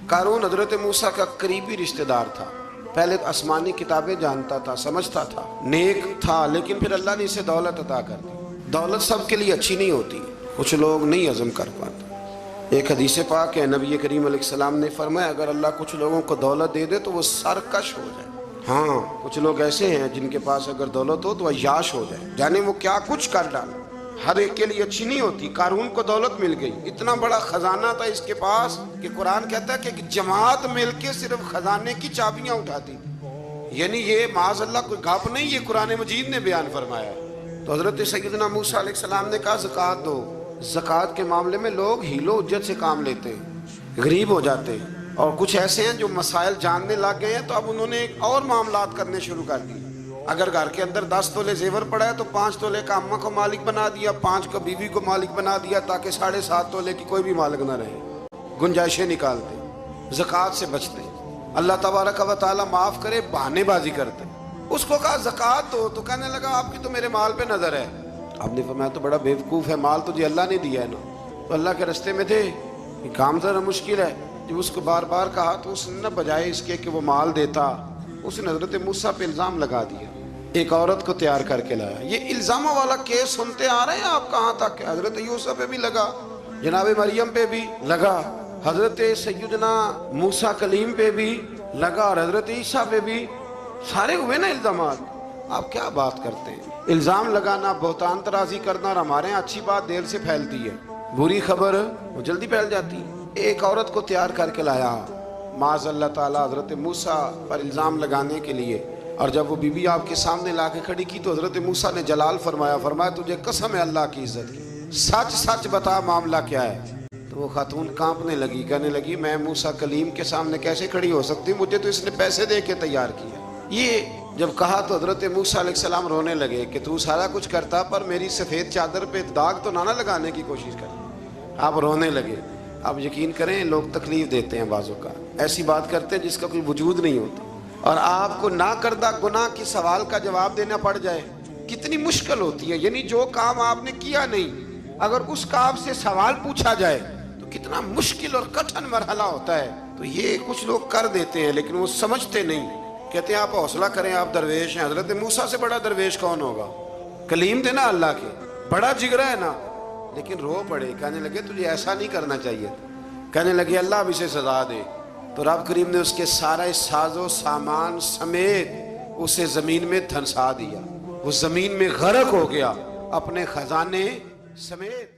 قارون حضرت موسیٰ کا قریبی رشتہ دار تھا. پہلے آسمانی کتابیں جانتا تھا، سمجھتا تھا، نیک تھا، لیکن پھر اللہ نے اسے دولت عطا کر دی. دولت سب کے لیے اچھی نہیں ہوتی، کچھ لوگ نہیں ہضم کر پاتے. ایک حدیث پاک ہے، نبی کریم علیہ السلام نے فرمایا اگر اللہ کچھ لوگوں کو دولت دے دے تو وہ سرکش ہو جائے. ہاں، کچھ لوگ ایسے ہیں جن کے پاس اگر دولت ہو تو وہ عیاش ہو جائے، یعنی وہ کیا کچھ کر ڈالے. ہر ایک کے لیے اچھی نہیں ہوتی. قارون کو دولت مل گئی، اتنا بڑا خزانہ تھا اس کے پاس کہ قرآن کہتا ہے کہ جماعت مل کے صرف خزانے کی چابیاں اٹھاتی تھی. یعنی یہ معاذ اللہ کوئی گپ نہیں، یہ قرآن مجید نے بیان فرمایا. تو حضرت سیدنا موسیٰ علیہ السلام نے کہا زکوٰۃ دو. زکوٰۃ کے معاملے میں لوگ حیل و حجت سے کام لیتے ہیں، غریب ہو جاتے ہیں. اور کچھ ایسے ہیں جو مسائل جاننے لگ گئے ہیں تو اب انہوں نے اور معاملات کرنے شروع کر دیے. اگر گھر کے اندر 10 تولے زیور پڑا ہے تو 5 تولے کا اماں کو مالک بنا دیا، 5 کو بیوی کو مالک بنا دیا، تاکہ 7.5 تولے کی کوئی بھی مالک نہ رہے. گنجائشیں نکالتے، زکوٰۃ سے بچتے. اللہ تبارک و تعالیٰ معاف کرے، بہانے بازی کرتے. اس کو کہا زکوٰۃ دو تو کہنے لگا آپ کی تو میرے مال پہ نظر ہے. آپ نے فرمایا تو بڑا بیوقوف ہے، مال تجھے اللہ نے دیا ہے نا. تو اللہ کے رستے میں تھے، یہ کام ذرا مشکل ہے. جب اس کو بار بار کہا تو اس نے بجائے اس کے کہ وہ مال دیتا، اس نے حضرت موسیٰ پہ الزام لگا دیا. ایک عورت کو تیار کر کے لایا. یہ الزاموں والا کیس سنتے آ رہے ہیں آپ کہاں تک. حضرت یوسف پہ بھی لگا، جناب مریم پہ بھی لگا، حضرت سیدنا موسیٰ کلیم پہ بھی لگا، اور حضرت عیسیٰ پہ بھی. سارے ہوئے نا الزامات. آپ کیا بات کرتے ہیں؟ الزام لگانا، بہتان ترازی کرنا، اور ہمارے یہاں اچھی بات دیر سے پھیلتی ہے، بری خبر وہ جلدی پھیل جاتی ہے. ایک عورت کو تیار کر کے لایا معاذ اللہ تعالیٰ حضرت موسیٰ پر الزام لگانے کے لیے. اور جب وہ بی بی آپ کے سامنے لا کے کھڑی کی تو حضرت موسیٰ نے جلال فرمایا تجھے قسم ہے اللہ کی عزت کی، سچ سچ بتا معاملہ کیا ہے. تو وہ خاتون کانپنے لگی، کہنے لگی میں موسیٰ کلیم کے سامنے کیسے کھڑی ہو سکتی ہوں، مجھے تو اس نے پیسے دے کے تیار کیا. یہ جب کہا تو حضرت موسیٰ علیہ السلام رونے لگے کہ تو سارا کچھ کرتا پر میری سفید چادر پہ داغ تو نہ لگانے کی کوشش کر. آپ رونے لگے. آپ یقین کریں لوگ تکلیف دیتے ہیں بعضوں کا، ایسی بات کرتے ہیں جس کا کوئی وجود نہیں ہوتا، اور آپ کو نہ کردہ گناہ کی سوال کا جواب دینا پڑ جائے کتنی مشکل ہوتی ہے. یعنی جو کام آپ نے کیا نہیں، اگر اس کا آپ سے سوال پوچھا جائے تو کتنا مشکل اور کٹھن مرحلہ ہوتا ہے. تو یہ کچھ لوگ کر دیتے ہیں لیکن وہ سمجھتے نہیں. کہتے ہیں آپ حوصلہ کریں، آپ درویش ہیں. حضرت موسیٰ سے بڑا درویش کون ہوگا؟ کلیم تھے نا اللہ کے، بڑا جگرا ہے نا. لیکن رو پڑے، کہنے لگے تجھے ایسا نہیں کرنا چاہیے. کہنے لگے اللہ اب اسے سزا دے. تو رب کریم نے اس کے سارا ساز و سامان سمیت اسے زمین میں دھنسا دیا. وہ زمین میں غرق ہو گیا اپنے خزانے سمیت.